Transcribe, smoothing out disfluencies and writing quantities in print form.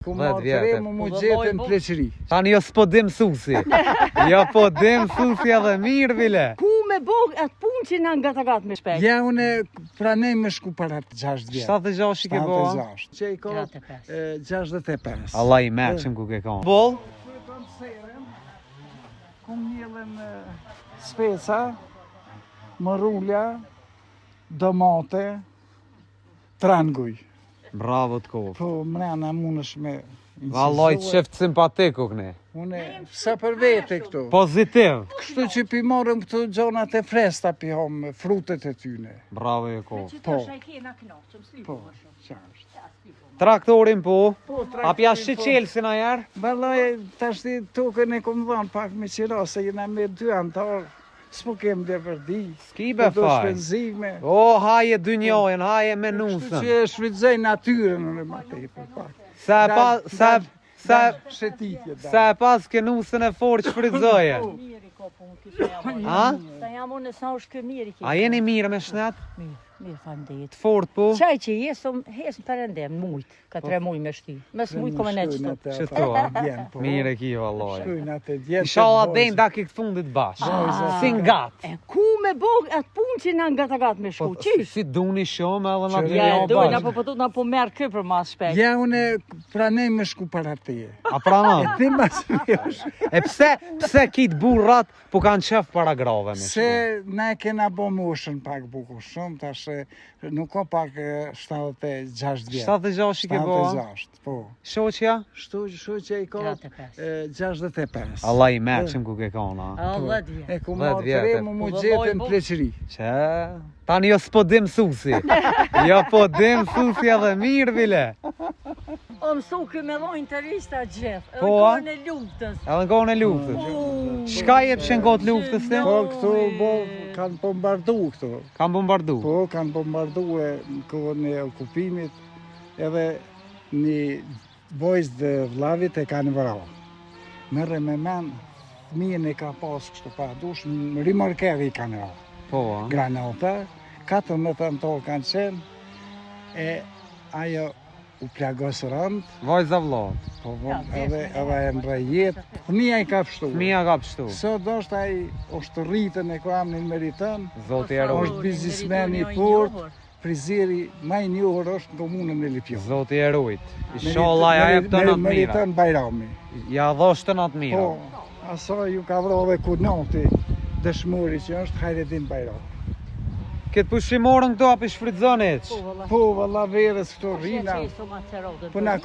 Ku marrë tremu mu gjetën pleqëri. Tani jo s'po dim susi. Jo po dim susi edhe mirë bile. Ku me bog atë punë që na gata me shpejt. Ja unë pranej me shku para 6 vjetë. 76 i ke bo? 76. Që i ka 65. Allah i meqëm ku ke ka. Bol? Kum njëllën speca, mërulla, domate, tranguj. Bravo të kohë. Po mrena munësh me... Vallaj të sheft simpatiku këne. Une, sa për vete këtu. Pozitiv. Kështu që pi morëm këtu gjonat e fresta pi hom frutet e tyne. Bravo e kohë. Po, qarështë. Traktorin po? A pja shqeqelsin a jarë? Balaj, tash ti tukën e kom dhonë pak me qira, se jena me 2 antarë. S'po kem dhe vërdi. S'ki be faj. O, haje dynjojen, haje me nusën. Kështu që e shfridzej natyrën në më tepër pak. Se pas ke nusën e forë që fridzoje. A? A jeni mirë me shnet? Mirë, falënderit. Të fort po? Qaj që jesëm përëndem, mujt, ka 3 muj me shty. Mes mujt kome ne qëtu. Qëto, a? Mire ki vallaj. Shkujnë atë djetë. Inshallah dhejnë da këtë fundit bashkë. Si ngat. E ku me bog atë punë që na gata me shku, qish? Si duni shumë edhe na Ja, bëjnë dojnë, bashkë. apo pëtut na po merë kë për mas shpejt. Ja, une pranej me shku para teje. A pranon? Ti mas mjosh. E pse kitë burrat po kanë qef para grave me shku? Se na e kena bo moshën pak bukur shumë, tash nuk ka pak 76 vjetë. 76 i ke bo? 76, po. Shoqja? Shoqja i ka 65. Allah i meqëm ku ke kona. Allah dje. E ku marrë tremu mu gjetën pleqëri. Që? Tani jo s'po dim susi. Jo po dim susi edhe mirë bile. O mësu kë me lojnë të rishta gjithë. Po, a? Edhe në luftës. Edhe në kohën e luftës. Shka jep që në kohët luftës të? Po, këtu kanë bombardu këtu. Kanë bombardu? Po, kanë bombardu e në kohën e okupimit, edhe një vojzë dhe vlavit e kanë vrau. Mërë me men, fëmijën e ka pas kështu pa dush, në rimorkeri i kanë vrau. Po, a? Granata, 14 antarë kanë qenë, e ajo u plagos rënd, Vajza vllot. po edhe e në rejet, fëmija i ka pështu. Fëmija ka pështu. Sot është ai është rritën e kam në meritën, Zoti e rujt. është biznismen i fort, frizeri maj njohër është në komunën e Lipjon. Zoti e rujt. Inshallah ja jep të natë mira. Meritën Bajrami. Ja dhosh të natë mira. Po, asaj ju ka vrove kunati dëshmori që është Hajredin Bajrami. Këtë pushimorën këto api shfridzonit. Po, valla verës këto rrina. Po na